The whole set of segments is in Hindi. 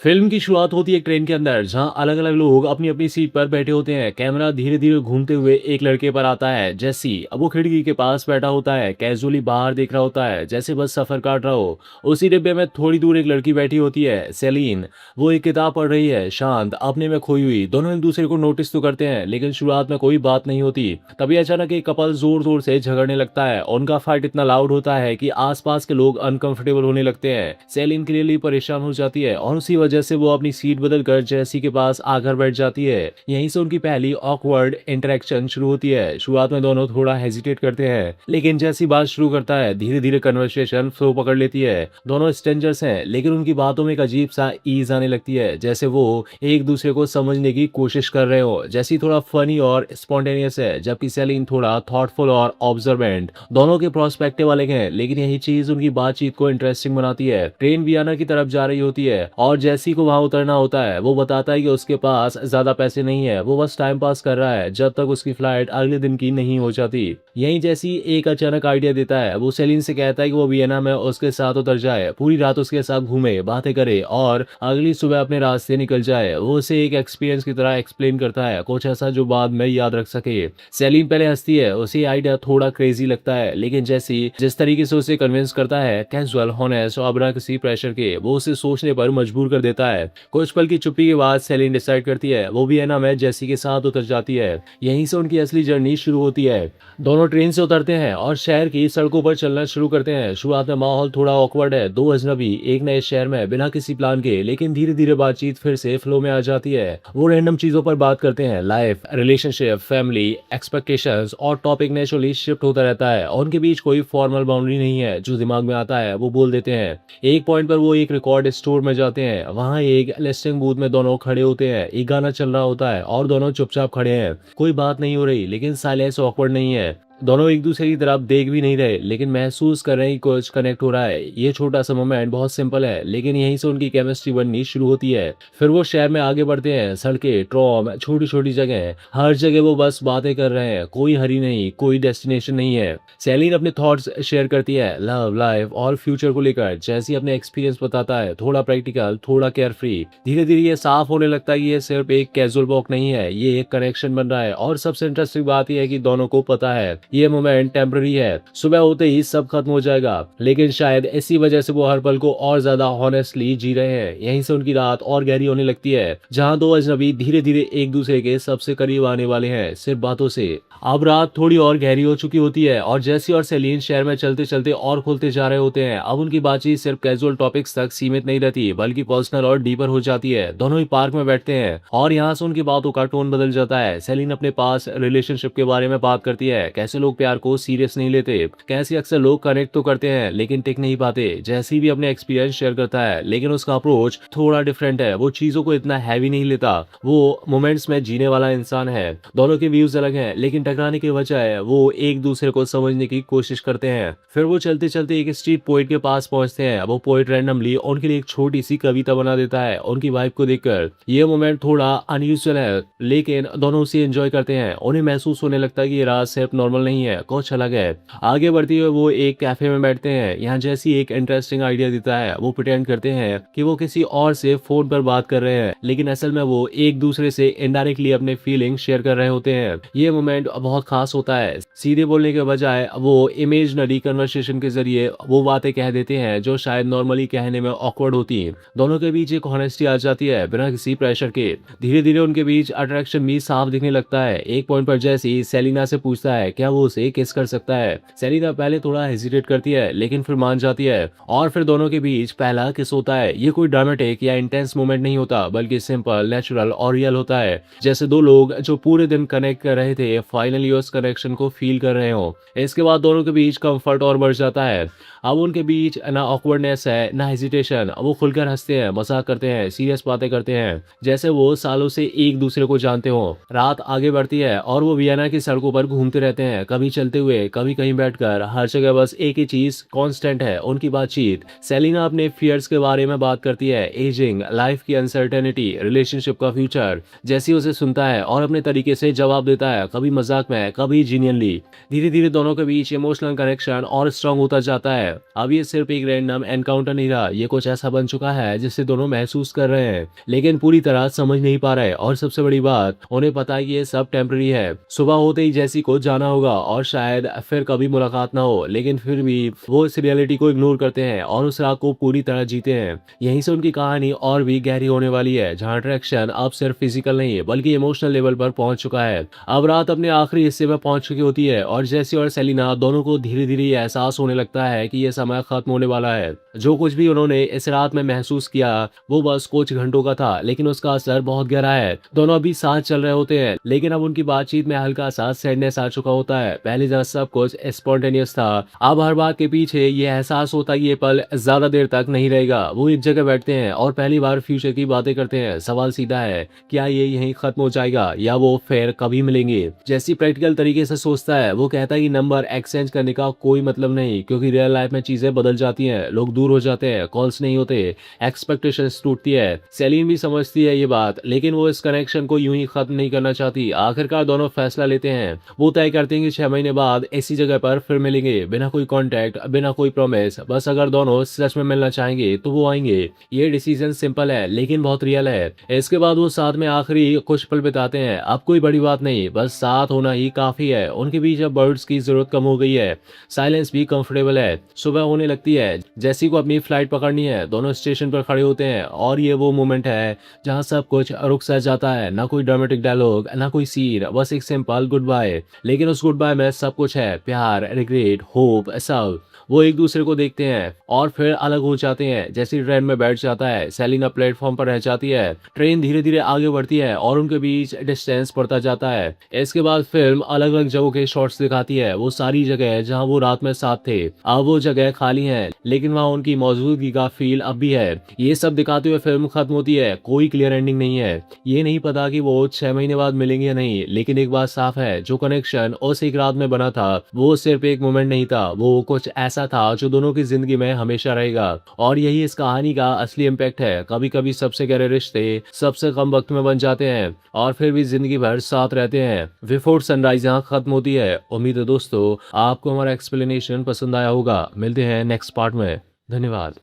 फिल्म की शुरुआत होती है एक ट्रेन के अंदर जहां अलग अलग लोग अपनी अपनी सीट पर बैठे होते हैं। कैमरा धीरे धीरे घूमते हुए एक लड़के पर आता है, जैसी। अब वो खिड़की के पास बैठा होता है, कैजुअली बाहर देख रहा होता है जैसे बस सफर काट रहा हो। उसी डिब्बे में थोड़ी दूर एक लड़की बैठी होती है, सेलिन। वो एक किताब पढ़ रही है, शांत, अपने में खोई हुई। दोनों एक दूसरे को नोटिस तो करते हैं लेकिन शुरुआत में कोई बात नहीं होती। तभी अचानक एक कपल जोर जोर से झगड़ने लगता है। उनका फाइट इतना लाउड होता है कि आसपास के लोग अनकंफर्टेबल होने लगते हैं। सेलिन क्लियरली परेशान हो जाती है और उसी वजह से वो अपनी सीट बदलकर जेसी के पास आकर बैठ जाती है। यहीं से उनकी पहली ऑकवर्ड इंटरेक्शन शुरू होती है। शुरुआत में दोनों थोड़ा हेजिटेट करते हैं लेकिन जैसी बात शुरू करता है धीरे धीरे कन्वर्सेशन फ्लो पकड़ लेती है। दोनों स्ट्रेंजर्स हैं लेकिन उनकी बातों में एक अजीब सा ईज आने लगती है, जैसे वो एक दूसरे को समझने की कोशिश कर रहे हो। जैसी थोड़ा फनी और स्पॉन्टेनियस है जबकि सेलिन थोड़ा थॉटफुल और ऑब्जर्वेंट। दोनों के प्रोस्पेक्टिव अलग हैं लेकिन यही चीज उनकी बातचीत को इंटरेस्टिंग बनाती है। ट्रेन वियना की तरफ जा रही होती है और जैसी को वहां उतरना होता है। वो बताता है कि उसके पास ज्यादा पैसे नहीं है, वो बस टाइम पास कर रहा है जब तक उसकी फ्लाइट अगले दिन की नहीं हो जाती। यहीं जैसी एक अचानक आइडिया देता है। वो सेलिन से कहता है कि वो वियना में उसके साथ उतर जाए, पूरी रात उसके साथ घूमे, बातें करे और अगली सुबह अपने रास्ते निकल जाए। वो उसे एक एक्सपीरियंस की तरह एक्सप्लेन करता है, कुछ ऐसा जो बाद में याद रख सके। सेलिन पहले हंसती है, उसे आइडिया थोड़ा क्रेजी लगता है लेकिन जैसी जिस तरीके से उसे कन्विंस करता है, कैजुअल, हॉनेस्ट और बिना किसी प्रेशर के, वो उसे सोचने पर मजबूर कर देता है। कुछ पल की चुप्पी के बाद सेलिन डिसाइड करती है वो वियना में जेसी के साथ उतर जाती है। यहीं से उनकी असली जर्नी शुरू होती है। दोनों ट्रेन से उतरते हैं और शहर की सड़कों पर चलना शुरू करते हैं। शुरुआत में माहौल थोड़ा ऑकवर्ड है, दो अजनबी एक नए शहर में बिना किसी प्लान के, लेकिन धीरे धीरे बातचीत फिर से फ्लो में आ जाती है। वो रैंडम चीजों पर बात करते हैं, लाइफ, रिलेशनशिप, फैमिली, एक्सपेक्टेशंस, और टॉपिक नेचुरली शिफ्ट होता रहता है। और उनके बीच कोई फॉर्मल बाउंड्री नहीं है, जो दिमाग में आता है वो बोल देते हैं। एक पॉइंट पर वो एक रिकॉर्ड स्टोर में जाते हैं, वहां एक लिस्टिंग बूथ में दोनों खड़े होते हैं। एक गाना चल रहा होता है और दोनों चुपचाप खड़े हैं, कोई बात नहीं हो रही लेकिन साइलेंस ऑकवर्ड नहीं है। दोनों एक दूसरे की तरफ देख भी नहीं रहे लेकिन महसूस कर रहे हैं कि कुछ कनेक्ट हो रहा है। ये छोटा सा मोमेंट बहुत सिंपल है लेकिन यहीं से उनकी केमिस्ट्री बननी शुरू होती है। फिर वो शहर में आगे बढ़ते हैं, सड़कें, ट्रॉम, छोटी छोटी जगह, हर जगह वो बस बातें कर रहे हैं, कोई हरी नहीं, कोई डेस्टिनेशन नहीं है। सेलिन अपने थॉट्स शेयर करती है, लव, लाइफ और फ्यूचर को लेकर। जैसी अपने एक्सपीरियंस बताता है, थोड़ा प्रैक्टिकल, थोड़ा केयर फ्री। धीरे धीरे ये साफ होने लगता है कि ये सिर्फ एक कैजुअल वॉक नहीं है, ये एक कनेक्शन बन रहा है। और सबसे इंटरेस्टिंग बात यह है कि दोनों को पता है ये मोमेंट टेम्पररी है, सुबह होते ही सब खत्म हो जाएगा, लेकिन शायद इसी वजह से वो हर पल को और ज्यादा हॉनेस्टली जी रहे हैं। यहीं से उनकी रात और गहरी होने लगती है, जहां दो अजनबी धीरे धीरे एक दूसरे के सबसे करीब आने वाले हैं, सिर्फ बातों से। अब रात थोड़ी और गहरी हो चुकी होती है और जेसी और सेलिन शहर में चलते चलते और खुलते जा रहे होते हैं। अब उनकी बातचीत सिर्फ कैजुअल टॉपिक्स तक सीमित नहीं रहती बल्कि पर्सनल और डीपर हो जाती है। दोनों ही पार्क में बैठते हैं और यहाँ से उनकी बातों का टोन बदल जाता है। सेलिन अपने पास रिलेशनशिप के बारे में बात करती है, कैसे लोग प्यार को सीरियस नहीं लेते, कैसे अक्सर लोग कनेक्ट तो करते हैं लेकिन टिक नहीं पाते। जैसी भी अपने एक्सपीरियंस शेयर करता है लेकिन उसका अप्रोच थोड़ा डिफरेंट है। वो चीजों को इतना हैवी नहीं लेता, वो मोमेंट्स में जीने वाला इंसान है। दोनों के व्यूज अलग हैं लेकिन टकराने की वजह है वो एक दूसरे को समझने की कोशिश करते हैं। फिर वो चलते चलते एक स्ट्रीट पोइट के पास पहुंचते हैं। वो पोइट रैंडमली उनके लिए एक छोटी सी कविता बना देता है उनकी वाइफ को देखकर। ये मोमेंट थोड़ा अनयूजुअल है लेकिन दोनों उसे एंजॉय करते हैं। उन्हें महसूस होने लगता है कि ये रात सिर्फ नॉर्मल नहीं है, कुछ अलग है। आगे बढ़ते हुए वो एक कैफे में बैठते हैं। यहाँ जैसी एक इंटरेस्टिंग आइडिया देता है, वो प्रिटेंड करते हैं कि वो किसी और से फोन पर बात कर रहे हैं लेकिन असल में वो एक दूसरे से इनडायरेक्टली अपने फीलिंग शेयर कर रहे होते हैं। ये मोमेंट बहुत खास होता है। सीधे बोलने के बजाय वो इमेजनरी कन्वर्सेशन के जरिए वो बातें कह देते हैं जो शायद नॉर्मली कहने में ऑकवर्ड होती। दोनों के बीच एक ऑनेस्टी आ जाती है बिना किसी प्रेशर के। धीरे धीरे उनके बीच अट्रैक्शन भी साफ दिखने लगता है। एक पॉइंट पर जैसी सेलिना से पूछता है क्या वो उसे किस कर सकता है। सेलिना पहले थोड़ा हेजिटेट करती है लेकिन फिर मान जाती है और फिर दोनों के बीच पहला किस होता है। ये कोई ड्रामेटिक या इंटेंस मोमेंट नहीं होता बल्कि सिंपल, नेचुरल और रियल होता है, जैसे दो लोग जो पूरे दिन कनेक्ट कर रहे थे फाइनली उस कनेक्शन को फील कर रहे हो। इसके बाद दोनों के बीच कंफर्ट और बढ़ जाता है। अब उनके बीच ना ऑकवर्डनेस है ना हेजिटेशन। वो खुलकर हंसते हैं, मजाक करते हैं, सीरियस बातें करते हैं, जैसे वो सालों से एक दूसरे को जानते हो। रात आगे बढ़ती है और वो वियना की सड़कों पर घूमते रहते हैं। हैं, कभी चलते हुए, कभी कहीं बैठकर, हर जगह बस एक ही चीज कांस्टेंट है, उनकी बातचीत। सेलिना अपने फियर्स के बारे में बात करती है, एजिंग, लाइफ की अनसर्टेनिटी, रिलेशनशिप का फ्यूचर। जैसी उसे सुनता है और अपने तरीके से जवाब देता है, कभी मजाक में, कभी जीनियनली। धीरे धीरे दोनों के बीच इमोशनल कनेक्शन और स्ट्रांग होता जाता है। अब ये सिर्फ एक रैंडम एनकाउंटर नहीं रहा, ये कुछ ऐसा बन चुका है जिसे दोनों महसूस कर रहे हैं, लेकिन पूरी तरह समझ नहीं पा रहे। और सबसे बड़ी बात, उन्हें पता है कि ये सब टेम्पररी है। सुबह होते ही जैसी को जाना होगा और शायद फिर कभी मुलाकात ना हो, लेकिन फिर भी वो इस रियलिटी को इग्नोर करते हैं और उस रात को पूरी तरह जीते हैं। यहीं से उनकी कहानी और भी गहरी होने वाली है, जहाँ अट्रैक्शन अब सिर्फ फिजिकल नहीं है बल्कि इमोशनल लेवल पर पहुंच चुका है। अब रात अपने आखिरी हिस्से में पहुंच चुकी होती है और जैसी और सेलिना दोनों को धीरे धीरे ये एहसास होने लगता है कि ये समय खत्म होने वाला है। जो कुछ भी उन्होंने इस रात में महसूस किया वो बस कुछ घंटों का था, लेकिन उसका असर बहुत गहरा है। दोनों अभी साथ चल रहे होते हैं, लेकिन अब उनकी बातचीत में हल्का सा सैडनेस आ चुका होता है। पहले जहाँ सब कुछ स्पॉन्टेनियस था, अब हर बात के पीछे ये एहसास होता है कि ये पल ज्यादा देर तक नहीं रहेगा। वो एक जगह बैठते हैं और पहली बार फ्यूचर की बातें करते हैं। सवाल सीधा है, क्या ये यहीं खत्म हो जाएगा या वो फिर कभी मिलेंगे? जैसी प्रैक्टिकल तरीके से सोचता है, वो कहता है कि नंबर एक्सचेंज करने का कोई मतलब नहीं, क्योंकि रियल लाइफ में चीजें बदल जाती हैं, लोग दूर हो जाते हैं, कॉल्स नहीं होते, एक्सपेक्टेशंस टूटती है। सेलिन भी समझती है ये बात, लेकिन वो इस कनेक्शन को यूं ही खत्म नहीं करना चाहती। आखिरकार दोनों फैसला लेते हैं। वो तय करते हैं कि 6 महीने बाद इसी जगह पर फिर मिलेंगे, बिना कोई कांटेक्ट, बिना कोई प्रॉमिस। बस अगर दोनों सच में मिलना चाहेंगे तो वो आएंगे। ये डिसीजन सिंपल है लेकिन बहुत रियल है। इसके बाद वो साथ में आखिरी कुछ पल बिताते हैं। अब कोई बड़ी बात नहीं, बस साथ होना ही काफी है। उनके बीच अब बर्ड्स की जरूरत कम हो गई है, साइलेंस भी कंफर्टेबल है। सुबह होने लगती है, जैसी को अपनी फ्लाइट पकड़नी है। दोनों स्टेशन पर खड़े होते हैं और ये वो मोमेंट है जहां सब कुछ रुक सा जाता है। ना कोई ड्रामेटिक डायलॉग, ना कोई सीन, बस एक सिंपल गुड बाय। लेकिन उस गुड बाय में सब कुछ है, प्यार, रिग्रेट, होप, सब। वो एक दूसरे को देखते हैं और फिर अलग हो जाते हैं। जैसे ट्रेन में बैठ जाता है, सेलिना प्लेटफॉर्म पर रह जाती है। ट्रेन धीरे धीरे आगे बढ़ती है और उनके बीच डिस्टेंस बढ़ता जाता है। इसके बाद फिल्म अलग अलग जगहों के शॉट्स दिखाती है, वो सारी जगह जहां वो रात में साथ थे। अब वो जगह खाली है, लेकिन वहां उनकी मौजूदगी का फील अब भी है। ये सब दिखाते हुए फिल्म खत्म होती है। कोई क्लियर एंडिंग नहीं है। ये नहीं पता कि वो 6 महीने बाद मिलेंगे या नहीं, लेकिन एक बात साफ है, जो कनेक्शन उस एक रात में बना था वो सिर्फ एक मोमेंट नहीं था, वो कुछ ऐसा था जो दोनों की जिंदगी में हमेशा रहेगा। और यही इस कहानी का असली इम्पैक्ट है। कभी कभी सबसे गहरे रिश्ते सबसे कम वक्त में बन जाते हैं और फिर भी जिंदगी भर साथ रहते हैं। बिफोर सनराइज यहाँ खत्म होती है। उम्मीद है दोस्तों आपको हमारा एक्सप्लेनेशन पसंद आया होगा। मिलते हैं नेक्स्ट पार्ट में। धन्यवाद।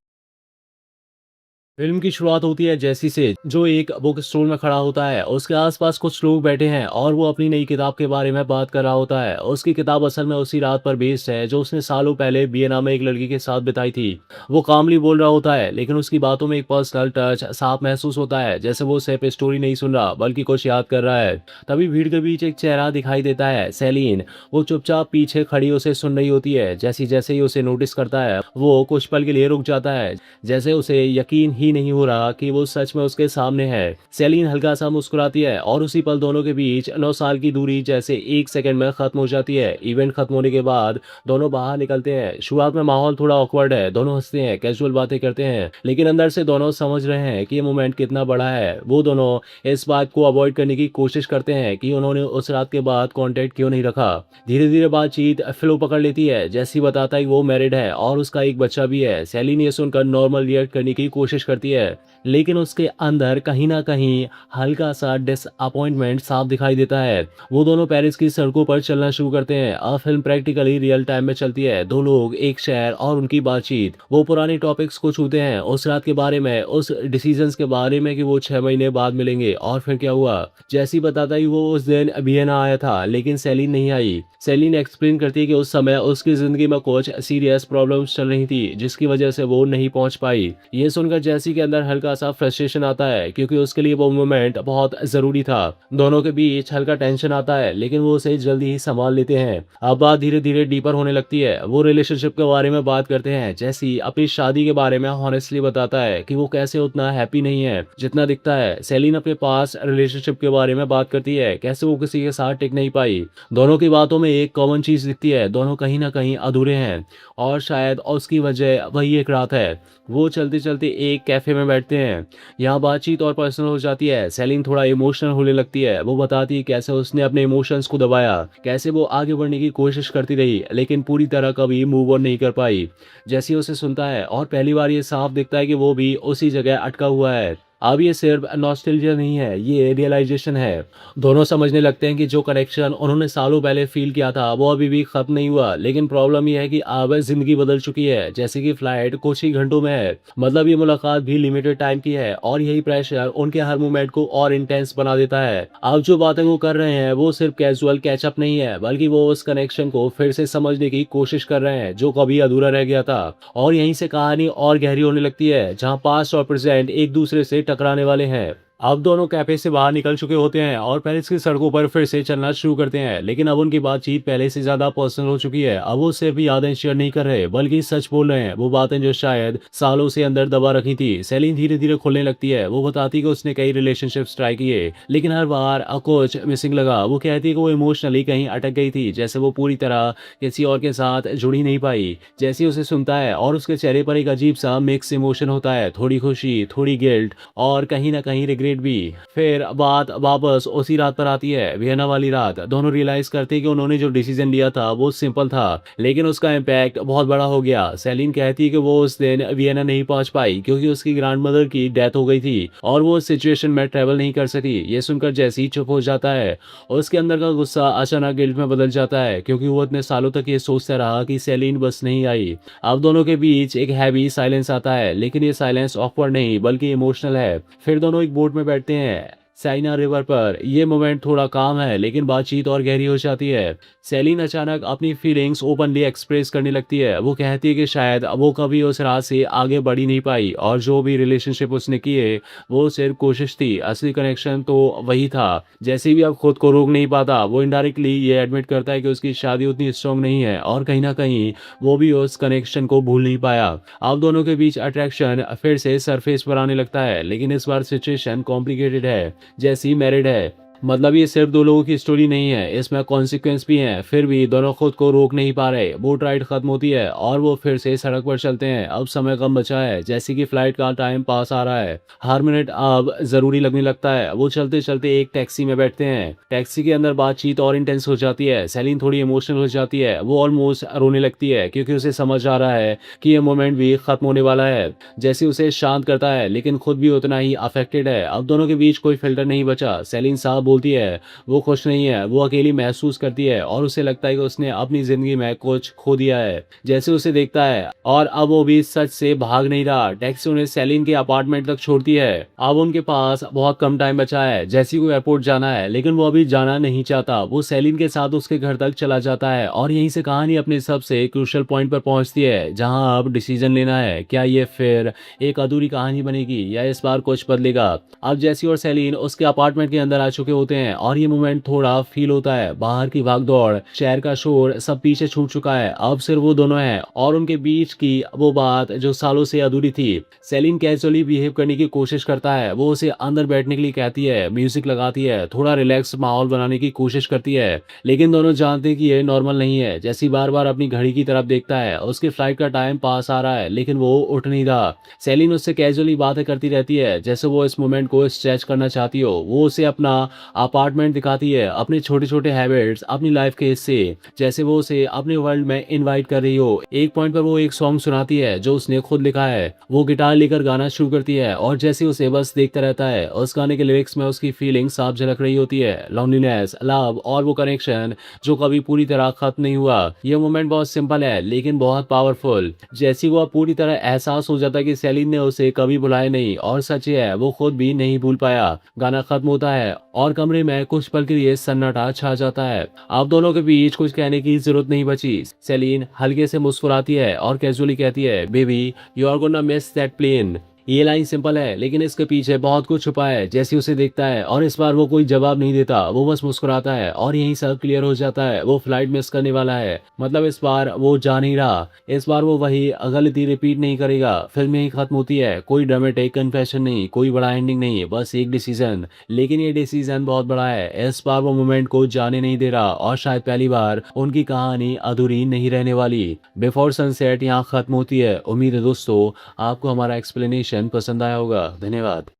फिल्म की शुरुआत होती है जैसी से, जो एक बुक स्टोर में खड़ा होता है। उसके आसपास कुछ लोग बैठे हैं और वो अपनी नई किताब के बारे में बात कर रहा होता है। उसकी किताब असल में उसी रात पर बेस्ड है जो उसने सालों पहले बियना में एक लड़की के साथ बिताई थी। वो कामली बोल रहा होता है, लेकिन उसकी बातों में एक पर्सनल टच साफ महसूस होता है, जैसे वो सिर्फ स्टोरी नहीं सुन रहा बल्कि कुछ याद कर रहा है। तभी भीड़ के बीच एक चेहरा दिखाई देता है, सेलिन। वो चुपचाप पीछे खड़ी उसे सुन रही होती है। जैसे जैसे ही उसे नोटिस करता है, वो कुछ पल के लिए रुक जाता है, जैसे उसे यकीन ही नहीं हो रहा कि वो सच में उसके सामने है। सेलिन हल्का सा मुस्कुराती है और उसी पल दोनों के बीच 9 साल की दूरी जैसे एक सेकंड में खत्म हो जाती है। इवेंट खत्म होने के बाद दोनों बाहर निकलते हैं। शुरुआत में माहौल थोड़ा ऑकवर्ड है, दोनों हंसते हैं, कैजुअल बातें करते हैं, लेकिन अंदर से दोनों समझ रहे हैं कि ये मोमेंट कितना बड़ा है। वो दोनों इस बात को अवॉइड करने की कोशिश करते हैं कि उन्होंने उस रात के बाद कांटेक्ट क्यों नहीं रखा। धीरे धीरे बातचीत फ्लो पकड़ लेती है। जैसी बताता है कि वो मैरिड है और उसका एक बच्चा भी है। सेलिन ये सुनकर नॉर्मल रिएक्ट करने की कोशिश करती है, लेकिन उसके अंदर कहीं ना कहीं हल्का सा डिसअपॉइंटमेंट साफ दिखाई देता है। वो दोनों पेरिस की सड़कों पर चलना शुरू करते हैं। अब फिल्म प्रैक्टिकली रियल टाइम में चलती है। दो लोग, एक शहर और उनकी बातचीत। वो पुराने टॉपिक्स को छूते हैं, उस रात के बारे में, उस डिसीजंस के बारे में कि वो 6 महीने बाद मिलेंगे और फिर क्या हुआ। जैसी बताता है वो उस दिन वियना आया था, लेकिन सेलिन नहीं आई। सेलिन एक्सप्लेन करती है कि उस समय उसकी जिंदगी में कुछ सीरियस प्रॉब्लम्स चल रही थी, जिसकी वजह से वो नहीं पहुंच पाई। ये सुनकर जैसी के अंदर हल्का सा फ्रस्ट्रेशन आता है, क्योंकि उसके लिए वो मोमेंट बहुत जरूरी था। दोनों के बीच हल्का टेंशन आता है, लेकिन वो उसे जल्दी ही संभाल लेते हैं। अब बात धीरे धीरे डीपर होने लगती है। वो रिलेशनशिप के बारे में बात करते हैं। जैसी अपनी शादी के बारे में हॉनेस्टली बताता है कि वो कैसे उतना हैप्पी नहीं है जितना दिखता है। सेलिन अपने पास रिलेशनशिप के बारे में बात करती है, कैसे वो किसी के साथ टिक नहीं पाई। दोनों की बातों में एक कॉमन चीज दिखती है, दोनों कहीं ना कहीं अधूरे हैं और शायद उसकी वजह वही एक रात है। वो चलते चलते एक कैफे में बैठते होते हैं। यहाँ बातचीत और पर्सनल हो जाती है। सेलिन थोड़ा इमोशनल होने लगती है। वो बताती है कैसे उसने अपने इमोशंस को दबाया, कैसे वो आगे बढ़ने की कोशिश करती रही लेकिन पूरी तरह कभी मूव ऑन नहीं कर पाई। जैसे ही उसे सुनता है और पहली बार ये साफ दिखता है कि वो भी उसी जगह अटका हुआ है। अब ये सिर्फ नॉस्टैल्जिया नहीं है, ये रियलाइजेशन है। दोनों समझने लगते हैं कि जो कनेक्शन उन्होंने सालों पहले फील किया था वो अभी भी खत्म नहीं हुआ, लेकिन प्रॉब्लम ये है कि अब जिंदगी बदल चुकी है। जैसे कि फ्लाइट कुछ ही घंटों में है, मतलब ये मुलाकात भी लिमिटेड टाइम की है और यही प्रेशर उनके हर मोमेंट को और इंटेंस बना देता है। अब जो बातें वो कर रहे हैं वो सिर्फ कैजुअल कैचअप नहीं है, बल्कि वो उस कनेक्शन को फिर से समझने की कोशिश कर रहे हैं जो कभी अधूरा रह गया था। और यहीं से कहानी और गहरी होने लगती है, जहाँ पास्ट और प्रेजेंट एक दूसरे से टकराने वाले हैं। अब दोनों कैफे से बाहर निकल चुके होते हैं और पेरिस की सड़कों पर फिर से चलना शुरू करते हैं, लेकिन अब उनकी बातचीत पहले से ज्यादा पर्सनल हो चुकी है। अब वो सिर्फ यादें शेयर नहीं कर रहे बल्कि सच बोल रहे हैं, वो बातें जो शायद सालों से अंदर दबा रखी थी। सेलिन धीरे धीरे खुलने लगती है। वो बताती कि उसने कई रिलेशनशिप्स ट्राई किए लेकिन हर बार कुछ मिसिंग लगा। वो कहती है कि वो इमोशनली कहीं अटक गई थी, जैसे वो पूरी तरह किसी और के साथ जुड़ ही नहीं पाई। जैसे ही उसे सुनता है और उसके चेहरे पर एक अजीब सा मिक्स इमोशन होता है, थोड़ी खुशी, थोड़ी गिल्ट और कहीं ना कहीं रिग्रेट भी। फिर बात वापस उसी रात पर आती है, वियना वाली रात। दोनों रियलाइज करते हैं कि उन्होंने जो डिसीजन लिया था वो सिंपल था लेकिन उसका इम्पैक्ट बहुत बड़ा हो गया। सेलिन कहती है कि वो उस दिन वियना नहीं पहुंच पाई क्योंकि उसकी ग्रैंडमदर की डेथ हो गई थी और वो उस सिचुएशन में ट्रेवल नहीं कर सकी। ये सुनकर जैसी चुप हो जाता है, उसके अंदर का गुस्सा अचानक गिल्ट में बदल जाता है क्योंकि वो इतने सालों तक ये सोचता रहा कि सेलिन बस नहीं आई। अब दोनों के बीच एक हैवी साइलेंस आता है, लेकिन ये साइलेंस ऑकवर्ड नहीं बल्कि इमोशनल है। फिर दोनों एक बोट में बैठते हैं साइना रिवर पर। यह मोमेंट थोड़ा काम है लेकिन बातचीत और गहरी हो जाती है। सेलिन अचानक अपनी फीलिंग्स ओपनली एक्सप्रेस करने लगती है। वो कहती है कि शायद वो कभी उस राह से आगे बढ़ ही नहीं पाई और जो भी रिलेशनशिप उसने किए वो सिर्फ कोशिश थी, असली कनेक्शन तो वही था। जैसे भी अब खुद को रोक नहीं पाता, वो इनडायरेक्टली ये एडमिट करता है कि उसकी शादी उतनी स्ट्रांग नहीं है और कहीं ना कहीं वो भी उस कनेक्शन को भूल नहीं पाया। अब दोनों के बीच अट्रैक्शन फिर से सरफेस पर आने लगता है, लेकिन इस बार सिचुएशन कॉम्प्लिकेटेड है। जैसी मैरिड है, मतलब ये सिर्फ दो लोगों की स्टोरी नहीं है, इसमें कॉन्सिक्वेंस भी हैं। फिर भी दोनों खुद को रोक नहीं पा रहे। बोट राइड खत्म होती है और वो फिर से सड़क पर चलते हैं। अब समय कम बचा है, जैसे कि फ्लाइट का टाइम पास आ रहा है। हर मिनट अब जरूरी लगने लगता है। वो चलते चलते एक टैक्सी में बैठते हैं। टैक्सी के अंदर बातचीत और इंटेंस हो जाती है। सेलिन थोड़ी इमोशनल हो जाती है, वो ऑलमोस्ट रोने लगती है क्योंकि उसे समझ आ रहा है कि ये मोमेंट भी खत्म होने वाला है। जैसे उसे शांत करता है लेकिन खुद भी उतना ही अफेक्टेड है। अब दोनों के बीच कोई फिल्टर नहीं बचा। सेलिन साहब बोलती है वो खुश नहीं है, वो अकेली महसूस करती है और उसे लगता है कि उसने अपनी जिंदगी में कुछ खो दिया है। जैसे उसे देखता है और अब वो भी सच से भाग नहीं रहा। टैक्सी उन्हें सेलिन के अपार्टमेंट तक छोड़ती है। अब उनके पास बहुत कम टाइम बचा है। जैसी को एयरपोर्ट जाना है लेकिन वो अभी जाना नहीं चाहता। वो सेलिन के साथ उसके घर तक चला जाता है और यहीं से कहानी अपने सबसे क्रूशियल पॉइंट पर पहुंचती है, जहां अब डिसीजन लेना है। क्या ये फिर एक अधूरी कहानी बनेगी या इस बार कुछ बदलेगा? अब जैसी और सेलिन उसके अपार्टमेंट के अंदर आ चुके होते हैं और ये मोमेंट थोड़ा फील होता है। बाहर की भागदौड़, शहर का शोर सब पीछे छूट चुका है। अब सिर्फ वो दोनों हैं और उनके बीच की वो बात जो सालों से अधूरी थी। सेलिन कैजुअली बिहेव करने की कोशिश करता है। वो उसे अंदर बैठने के लिए कहती है, म्यूजिक लगाती है, थोड़ा रिलैक्स माहौल बनाने की कोशिश करती है, लेकिन दोनों जानते हैं कि ये नॉर्मल नहीं है। जैसी बार बार अपनी घड़ी की तरफ देखता है, उसकी फ्लाइट का टाइम पास आ रहा है लेकिन वो उठ नहीं रहा। सेलिन उससे कैजुअली बातें करती रहती है जैसे वो इस मोमेंट को स्ट्रेच करना चाहती हो। वो उसे अपना अपार्टमेंट दिखाती है, अपने छोटे छोटे हैबिट्स, अपनी लाइफ के हिस्से, जैसे वो उसे अपने वर्ल्ड में इनवाइट कर रही हो। एक पॉइंट पर वो एक सॉन्ग सुनाती है जो उसने खुद लिखा है। वो गिटार लेकर गाना शुरू करती है और जैसे उसे बस देखता रहता है, उस गाने के लिरिक्स में उसकी फीलिंग साफ झलक रही होती है, लॉन्लीनेस, लव और वो कनेक्शन जो कभी पूरी तरह खत्म नहीं हुआ। ये मोमेंट बहुत सिंपल है लेकिन बहुत पावरफुल। जैसी वो पूरी तरह एहसास हो जाता है कि सेलिन ने उसे कभी बुलाया नहीं और सच ये है वो खुद भी नहीं भूल पाया। गाना खत्म होता है और कमरे में कुछ पल के लिए सन्नाटा छा जाता है। अब दोनों के बीच कुछ कहने की जरूरत नहीं बची। सेलिन हल्के से मुस्कुराती है और कैजुअली कहती है, baby you are gonna miss that plane. ये लाइन सिंपल है लेकिन इसके पीछे बहुत कुछ छुपा है। जैसे उसे देखता है और इस बार वो कोई जवाब नहीं देता, वो बस मुस्कुराता है और यही सब क्लियर हो जाता है। वो फ्लाइट मिस करने वाला है, मतलब इस बार वो जा नहीं रहा। इस बार वो वही गलती रिपीट नहीं करेगा। फिल्म यही खत्म होती है, कोई ड्रामेटिक कन्फेशन नहीं, कोई बड़ा एंडिंग नहीं, बस एक डिसीजन। लेकिन ये डिसीजन बहुत बड़ा है। इस बार वो मोमेंट को जाने नहीं दे रहा और शायद पहली बार उनकी कहानी अधूरी नहीं रहने वाली। बिफोर सनसेट यहाँ खत्म होती है। उम्मीद है दोस्तों आपको हमारा एक्सप्लेनेशन क्वेश्चन पसंद आया होगा। धन्यवाद।